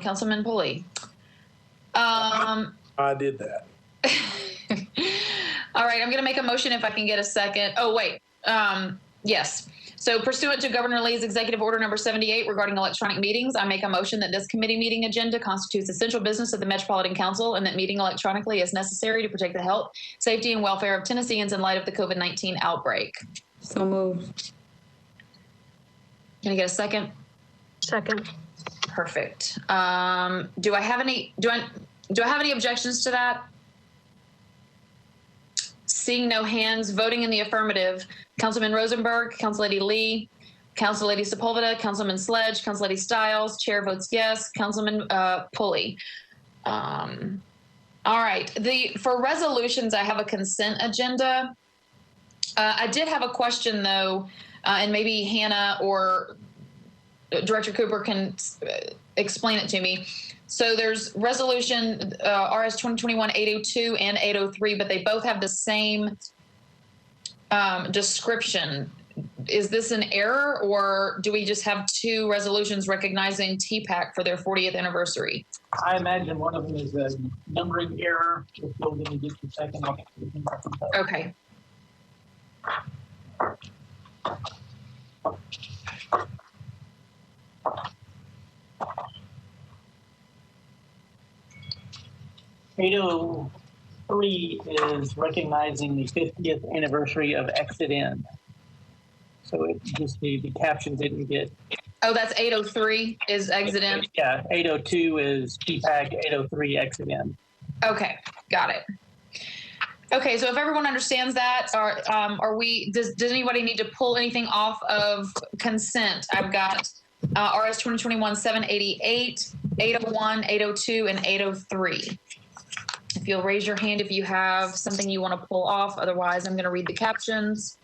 Councilman Pulley. I did that. All right, I'm going to make a motion if I can get a second. Oh, wait. Yes. So pursuant to Governor Lee's Executive Order number 78 regarding electronic meetings, I make a motion that this committee meeting agenda constitutes essential business of the Metropolitan Council and that meeting electronically is necessary to protect the health, safety, and welfare of Tennesseans in light of the COVID-19 outbreak. So moved. Can I get a second? Second. Perfect. Do I have any objections to that? Seeing no hands, voting in the affirmative. Councilman Rosenberg, Councillady Lee, Councillady Sepulveda, Councilman Sledge, Councillady Stiles, Chair votes yes, Councilman Pulley. All right. For resolutions, I have a consent agenda. I did have a question, though, and maybe Hannah or Director Cooper can explain it to me. So there's resolution RS 2021-802 and 803, but they both have the same description. Is this an error, or do we just have two resolutions recognizing TPAC for their 40th anniversary? I imagine one of them is a numbering error. If you'll give me just a second, I'll Okay. .803 is recognizing the 50th anniversary of Exit In. So it just the caption didn't get. Oh, that's 803 is Exit In? Yeah, 802 is TPAC, 803 Exit In. Okay, got it. Okay, so if everyone understands that, does anybody need to pull anything off of consent? I've got RS 2021-788, 801, 802, and 803. If you'll raise your hand if you have something you want to pull off. Otherwise, I'm going to read the captions,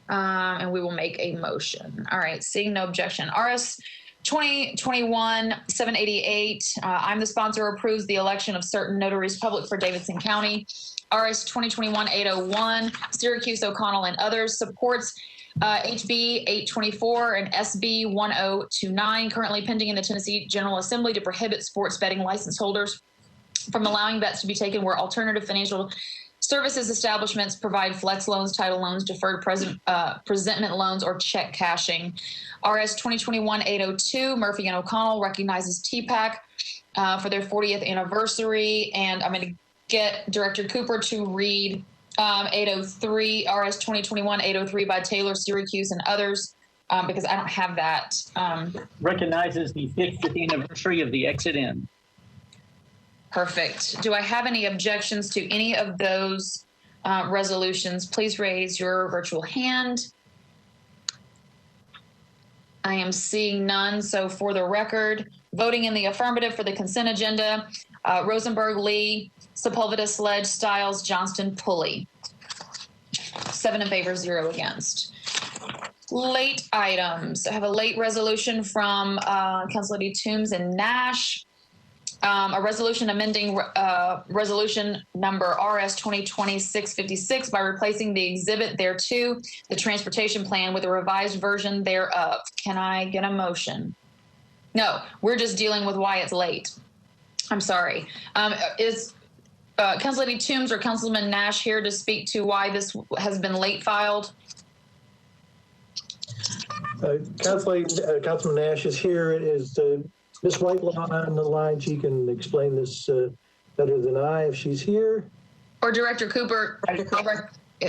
and we will make a motion. All right, seeing no objection. RS 2021-788, I'm the sponsor, approves the election of certain notaries public for Davidson County. RS 2021-801, Syracuse, O'Connell, and others, supports HB 824 and SB 1029, currently pending in the Tennessee General Assembly to prohibit sports betting license holders from allowing bets to be taken where alternative financial services establishments provide flex loans, title loans, deferred presentment loans, or check cashing. RS 2021-802, Murphy and O'Connell recognizes TPAC for their 40th anniversary. And I'm going to get Director Cooper to read 803, RS 2021-803 by Taylor, Syracuse, and others, because I don't have that. Recognizes the 50th anniversary of the Exit In. Perfect. Do I have any objections to any of those resolutions? Please raise your virtual hand. I am seeing none. So for the record, voting in the affirmative for the consent agenda, Rosenberg, Lee, Sepulveda, Sledge, Stiles, Johnston, Pulley. 7 in favor, 0 against. Late items. I have a late resolution from Councilor Toombs and Nash. A resolution amending resolution number RS 2020-656 by replacing the exhibit thereto, the transportation plan, with a revised version thereof. Can I get a motion? No, we're just dealing with why it's late. I'm sorry. Is Councilor Toombs or Councilman Nash here to speak to why this has been late filed? Councilman Nash is here. It is Ms. Whitelaw on the line. She can explain this better than I if she's here. Or Director Cooper,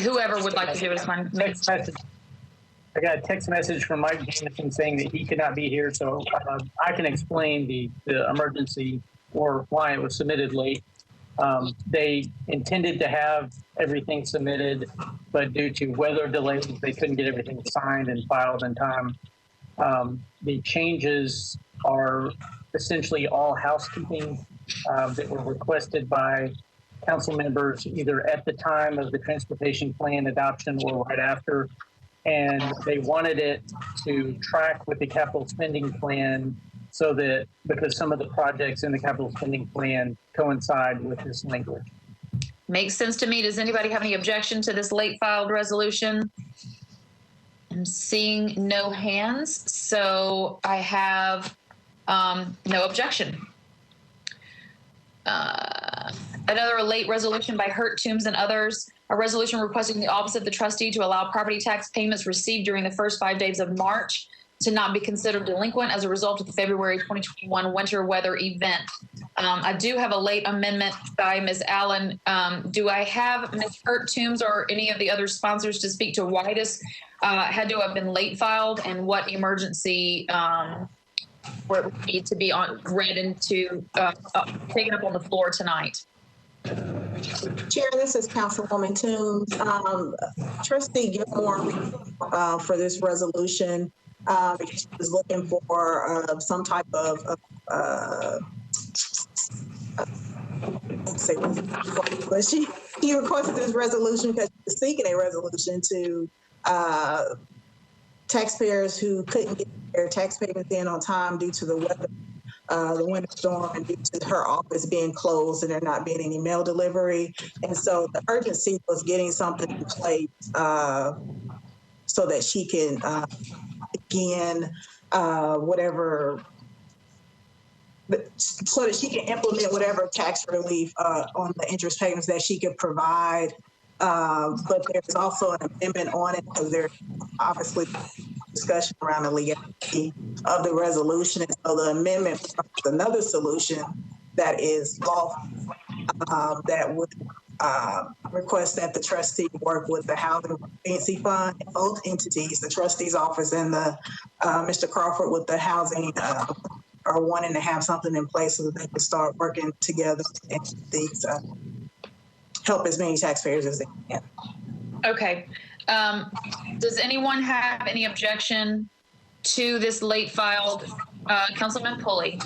whoever would like to give us one. I got a text message from Mike Davidson saying that he could not be here, so I can explain the emergency or why it was submitted late. They intended to have everything submitted, but due to weather delays, they couldn't get everything signed and filed in time. The changes are essentially all housekeeping that were requested by council members either at the time of the transportation plan adoption or right after. And they wanted it to track with the capital spending plan so that because some of the projects in the capital spending plan coincide with this language. Makes sense to me. Does anybody have any objection to this late filed resolution? I'm seeing no hands. So I have No objection. Another late resolution by Hurt, Toombs, and others. A resolution requesting the office of the trustee to allow property tax payments received during the first 5 days of March to not be considered delinquent as a result of the February 2021 winter weather event. I do have a late amendment by Ms. Allen. Do I have Ms. Hurt, Toombs, or any of the other sponsors to speak to why this had to have been late filed and what emergency where it would need to be read into taken up on the floor tonight? Chair, this is Councilwoman Toombs. Trustee Gilmore for this resolution because she was looking for some type of but she requested this resolution because she was seeking a resolution to taxpayers who couldn't get their tax payments in on time due to the weather, the winter storm, and due to her office being closed and there not being any mail delivery. And so the urgency was getting something in place so that she can begin whatever, so that she can implement whatever tax relief on the interest payments that she could provide. But there's also an amendment on it because there's obviously discussion around the legality of the resolution. And so the amendment is another solution that is lawful that would request that the trustee work with the Housing Resiliency Fund, both entities, the trustee's office and the Mr. Crawford with the housing are wanting to have something in place so that they can start working together and these help as many taxpayers as they can. Okay. Does anyone have any objection to this late filed? Councilman Pulley?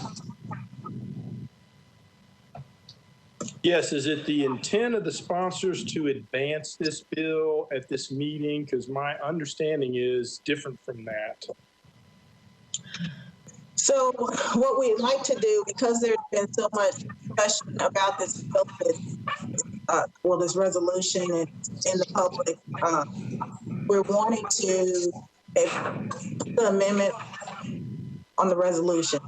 Yes, is it the intent of the sponsors to advance this bill at this meeting? Because my understanding is different from that. So what we'd like to do, because there's been so much discussion about this bill, this resolution in the public, we're wanting to put the amendment on the resolution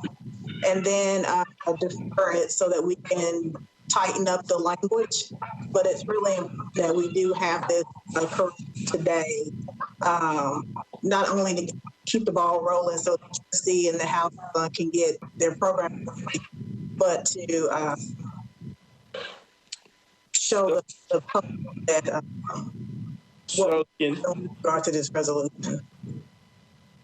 and then defer it so that we can tighten up the language. But it's really important that we do have this today, not only to keep the ball rolling so the trustee and the House can get their program, but to show the public that So in regard to this resolution.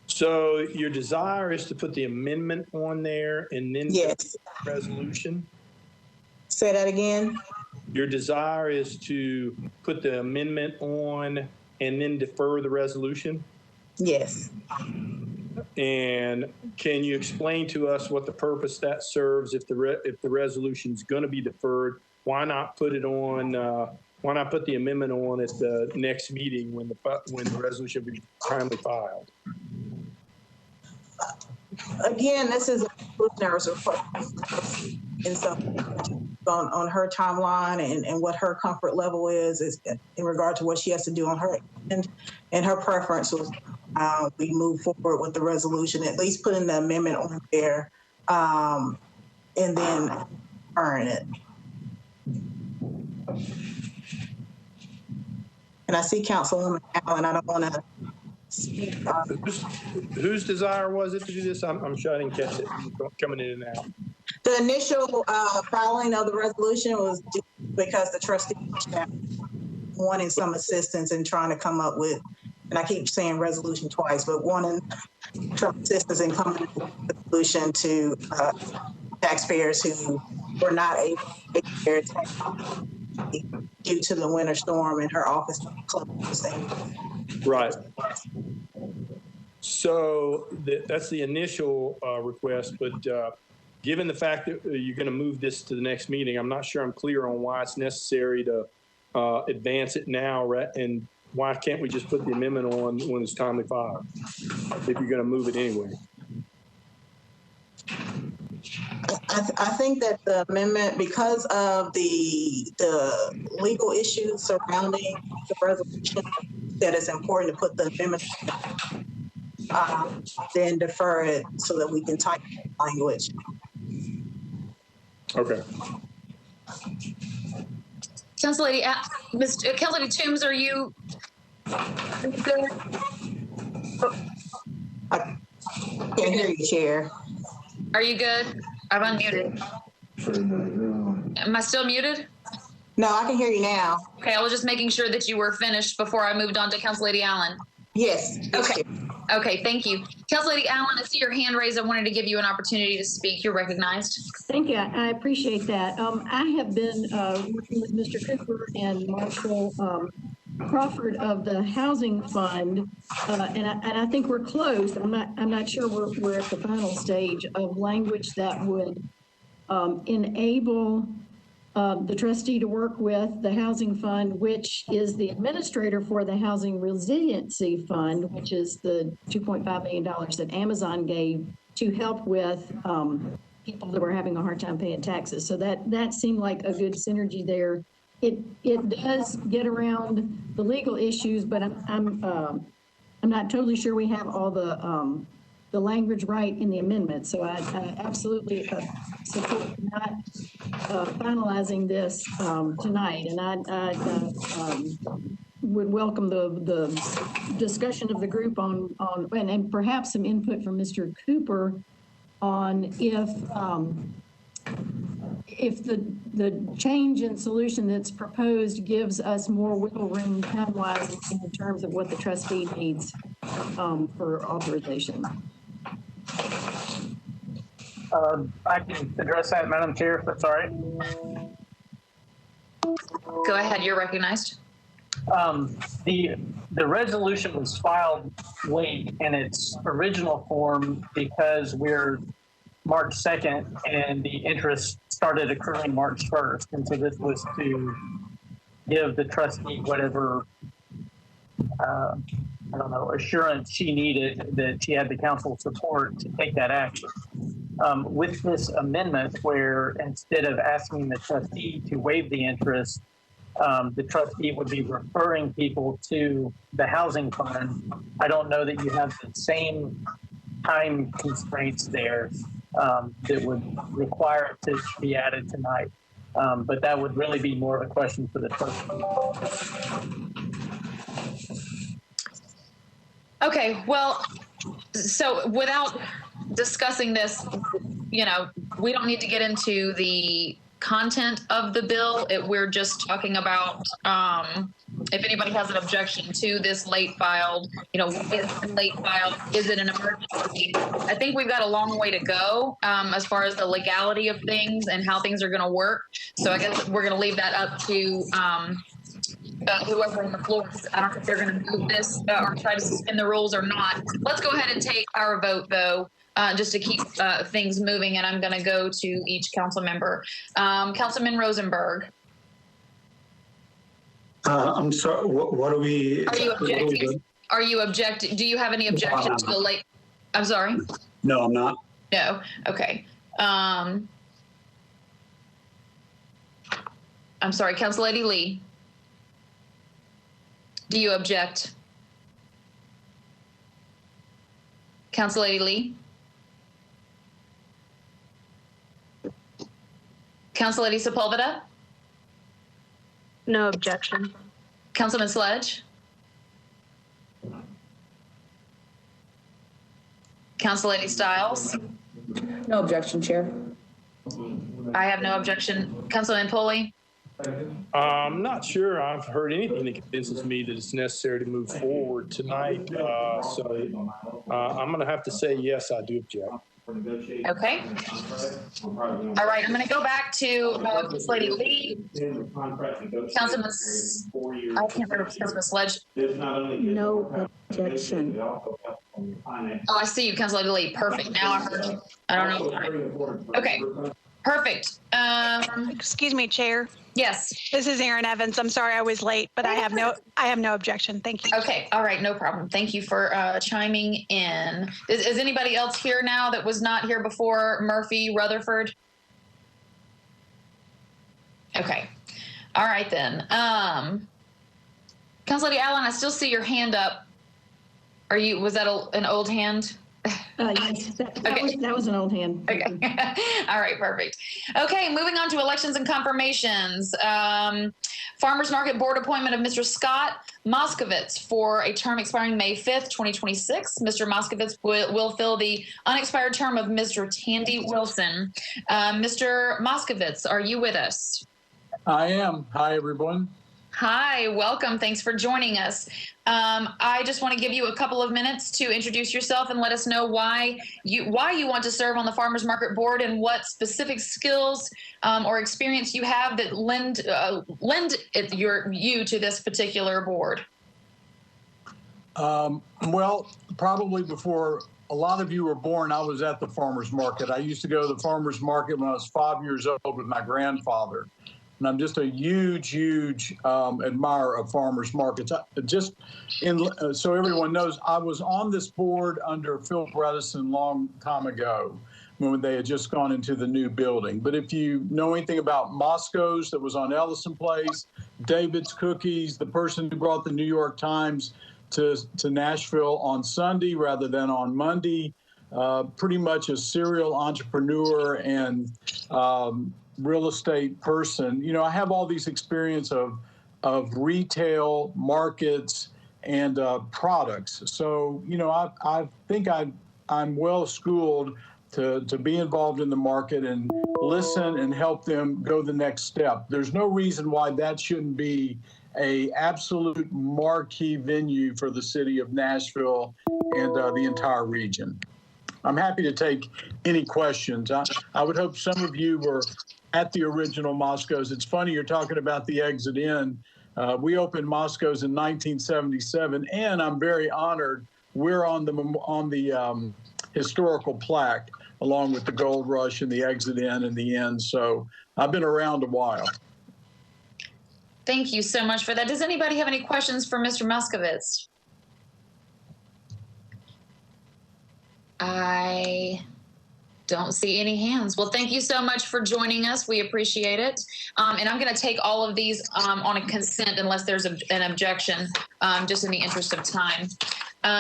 So your desire is to put the amendment on there and then Yes. the resolution? Say that again. Your desire is to put the amendment on and then defer the resolution? Yes. And can you explain to us what the purpose that serves if the resolution is going to be deferred? Why not put it on? Why not put the amendment on at the next meeting when the resolution be timely filed? Again, this is a preliminary request, and so on her timeline and what her comfort level is in regard to what she has to do on her end, and her preference was we move forward with the resolution, at least putting the amendment on there, and then earn it. And I see Councilwoman Allen. I don't want to speak. Whose desire was it to do this? I'm sure I didn't catch it. Coming in and out. The initial filing of the resolution was because the trustee wanted some assistance in trying to come up with, and I keep saying resolution twice, but wanting some assistance in coming up with a solution to taxpayers who were not able to pay their tax due to the winter storm and her office closed. Right. So that's the initial request, but given the fact that you're going to move this to the next meeting, I'm not sure I'm clear on why it's necessary to advance it now, and why can't we just put the amendment on when it's timely filed, if you're going to move it anyway? I think that the amendment, because of the legal issues surrounding the resolution, that it's important to put the amendment then defer it so that we can type language. Okay. Council Lady, Council Lady Toombs, are you good? I can't hear you, Chair. Are you good? I've unmuted. Am I still muted? No, I can hear you now. Okay, I was just making sure that you were finished before I moved on to Council Lady Allen. Yes. Okay. Okay, thank you. Council Lady Allen, I see your hand raised. I wanted to give you an opportunity to speak. You're recognized. Thank you. I appreciate that. I have been working with Mr. Cooper and Marshall Crawford of the Housing Fund, and I think we're close. I'm not sure we're at the final stage of language that would enable the trustee to work with the Housing Fund, which is the administrator for the Housing Resiliency Fund, which is the $2.5 million that Amazon gave to help with people that were having a hard time paying taxes. So that seemed like a good synergy there. It does get around the legal issues, but I'm not totally sure we have all the language right in the amendment. So I absolutely support not finalizing this tonight, and I would welcome the discussion of the group on and perhaps some input from Mr. Cooper on if the change in solution that's proposed gives us more wiggle room time-wise in terms of what the trustee needs for authorization. I can address that, Madam Chair, if that's all right. Go ahead, you're recognized. The resolution was filed late in its original form because we're March 2nd and the interest started accruing March 1st. And so this was to give the trustee whatever, I don't know, assurance she needed that she had the council support to take that action. With this amendment, where instead of asking the trustee to waive the interest, the trustee would be referring people to the housing fund. I don't know that you have the same time constraints there that would require it to be added tonight. But that would really be more of a question for the trustee. Okay, well, so without discussing this, we don't need to get into the content of the bill. We're just talking about if anybody has an objection to this late filed, is it late filed? Is it an emergency? I think we've got a long way to go as far as the legality of things and how things are going to work. So I guess we're going to leave that up to whoever on the floor. I don't know if they're going to move this or try to suspend the rules or not. Let's go ahead and take our vote, though, just to keep things moving. And I'm going to go to each council member. Councilman Rosenberg. I'm sorry. What are we? Are you objecting? Are you objecting? Do you have any objection to the late? I'm sorry. No, I'm not. No. Okay. I'm sorry, Council Lady Lee. Do you object? Council Lady Lee? Council Lady Sepulveda? No objection. Councilman Sledge? Council Lady Stiles? No objection, Chair. I have no objection. Councilman Pulley? I'm not sure I've heard anything that convinces me that it's necessary to move forward tonight. So I'm going to have to say, yes, I do object. Okay. All right. I'm going to go back to Council Lady Lee. Councilman, I can't remember Councilman Sledge. No objection. Oh, I see you, Council Lady Lee. Perfect. Now I heard you. I don't know. Okay. Perfect. Excuse me, Chair. Yes. This is Erin Evans. I'm sorry I was late, but I have no objection. Thank you. Okay. All right. No problem. Thank you for chiming in. Is anybody else here now that was not here before? Murphy, Rutherford? Okay. All right then. Council Lady Allen, I still see your hand up. Was that an old hand? Yes, Okay. that was an old hand. Okay. All right, perfect. Okay, moving on to elections and confirmations. Farmers Market Board appointment of Mr. Scott Moskovitz for a term expiring May 5th, 2026. Mr. Moskovitz will fill the unexpired term of Mr. Tandy Wilson. Mr. Moskovitz, are you with us? I am. Hi, everyone. Hi, welcome. Thanks for joining us. I just want to give you a couple of minutes to introduce yourself and let us know why you want to serve on the Farmers Market Board and what specific skills or experience you have that lend you to this particular board. Well, probably before a lot of you were born, I was at the farmers market. I used to go to the farmers market when I was 5 years old with my grandfather. And I'm just a huge admirer of farmers markets. So everyone knows, I was on this board under Phil Bredesen long time ago when they had just gone into the new building. But if you know anything about Moscow's that was on Ellison Place, David's Cookies, the person who brought the New York Times to Nashville on Sunday rather than on Monday, pretty much a serial entrepreneur and real estate person. You know, I have all these experience of retail markets and products. So, you know, I think I'm well schooled to be involved in the market and listen and help them go the next step. There's no reason why that shouldn't be a absolute marquee venue for the city of Nashville and the entire region. I'm happy to take any questions. I would hope some of you were at the original Moscow's. It's funny you're talking about the Exit Inn. We opened Moscow's in 1977, and I'm very honored we're on the historical plaque along with the Gold Rush and the Exit Inn and the Inn. So I've been around a while. Thank you so much for that. Does anybody have any questions for Mr. Moskovitz? I don't see any hands. Well, thank you so much for joining us. We appreciate it. And I'm going to take all of these on a consent unless there's an objection, just in the interest of time.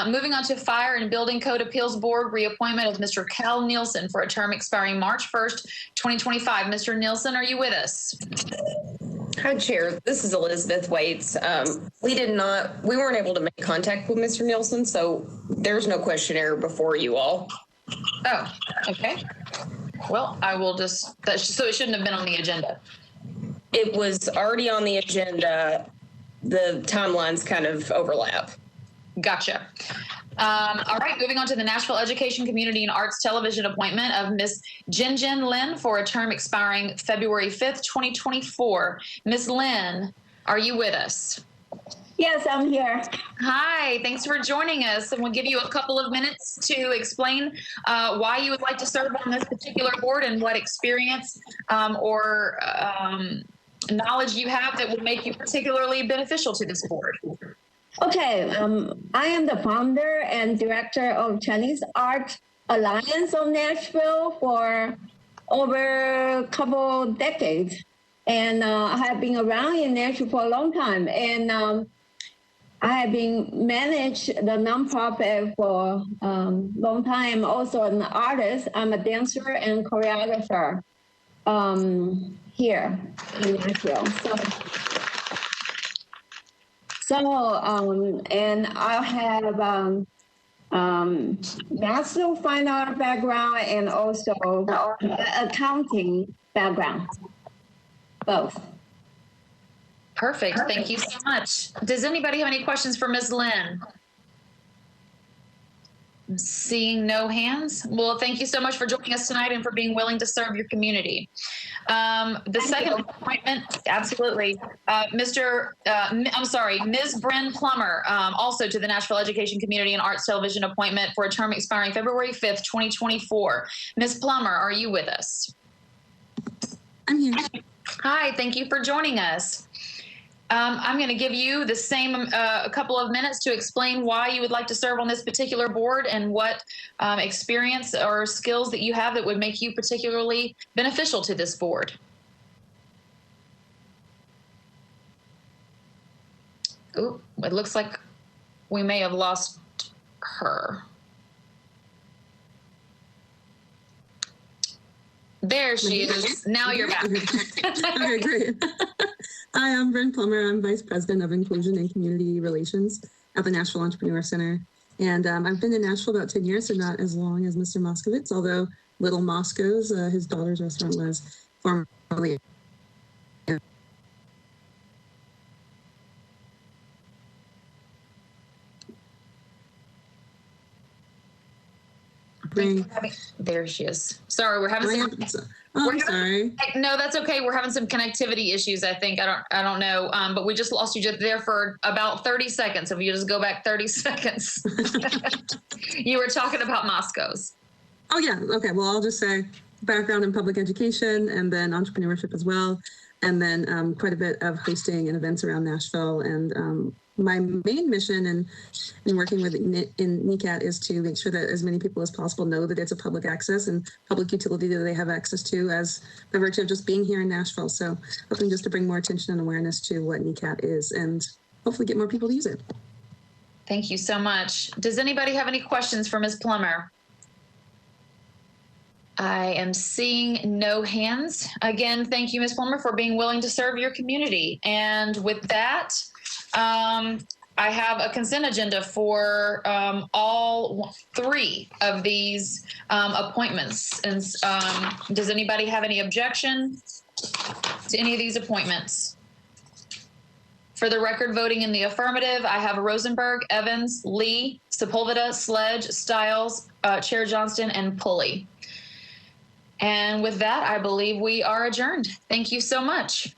Moving on to Fire and Building Code Appeals Board, reappointment of Mr. Cal Nielsen for a term expiring March 1st, 2025. Mr. Nielsen, are you with us? Hi, Chair. This is Elizabeth Waits. We weren't able to make contact with Mr. Nielsen, so there's no questionnaire before you all. Oh, okay. Well, I will so it shouldn't have been on the agenda. It was already on the agenda. The timelines kind of overlap. Gotcha. All right, moving on to the Nashville Education, Community, and Arts Television appointment of Ms. Jinjin Lin for a term expiring February 5th, 2024. Ms. Lin, are you with us? Yes, I'm here. Hi, thanks for joining us. And we'll give you a couple of minutes to explain why you would like to serve on this particular board and what experience or knowledge you have that would make you particularly beneficial to this board. Okay, I am the founder and director of Chinese Art Alliance of Nashville for over a couple decades. And I have been around in Nashville for a long time. And I have been managed the nonprofit for a long time. Also an artist. I'm a dancer and choreographer here in Nashville. And I have Master of Fine Art background and also accounting background, both. Perfect. Thank you so much. Does anybody have any questions for Ms. Lin? I'm seeing no hands. Well, thank you so much for joining us tonight and for being willing to serve your community. The second appointment, absolutely. Ms. Bryn Plummer, also to the Nashville Education, Community, and Arts Television appointment for a term expiring February 5th, 2024. Ms. Plummer, are you with us? I'm here. Hi, thank you for joining us. I'm going to give you the same a couple of minutes to explain why you would like to serve on this particular board and what experience or skills that you have that would make you particularly beneficial to this board. Ooh, it looks like we may have lost her. There she is. Now you're back. Okay, great. Hi, I'm Bryn Plummer. I'm Vice President of Inclusion and Community Relations at the Nashville Entrepreneur Center. And I've been in Nashville about 10 years, so not as long as Mr. Moskowitz, although Little Moscow's, his daughter's restaurant, was formerly. There she is. Sorry, we're having some. Sorry. No, that's okay. We're having some connectivity issues. I think I don't know. But we just lost you just there for about 30 seconds. If you just go back 30 seconds, you were talking about Moscow's. Oh yeah. Okay. Well, I'll just say background in public education and then entrepreneurship as well, and then quite a bit of hosting and events around Nashville. And my main mission in working with NECAT is to make sure that as many people as possible know that it's a public access and public utility that they have access to as by virtue of just being here in Nashville. So hoping just to bring more attention and awareness to what NECAT is and hopefully get more people to use it. Thank you so much. Does anybody have any questions for Ms. Plummer? I am seeing no hands. Again, thank you, Ms. Plummer, for being willing to serve your community. And with that, I have a consent agenda for all three of these appointments. And does anybody have any objection to any of these appointments? For the record, voting in the affirmative, I have Rosenberg, Evans, Lee, Sepulveda, Sledge, Stiles, Chair Johnston, and Pulley. And with that, I believe we are adjourned. Thank you so much.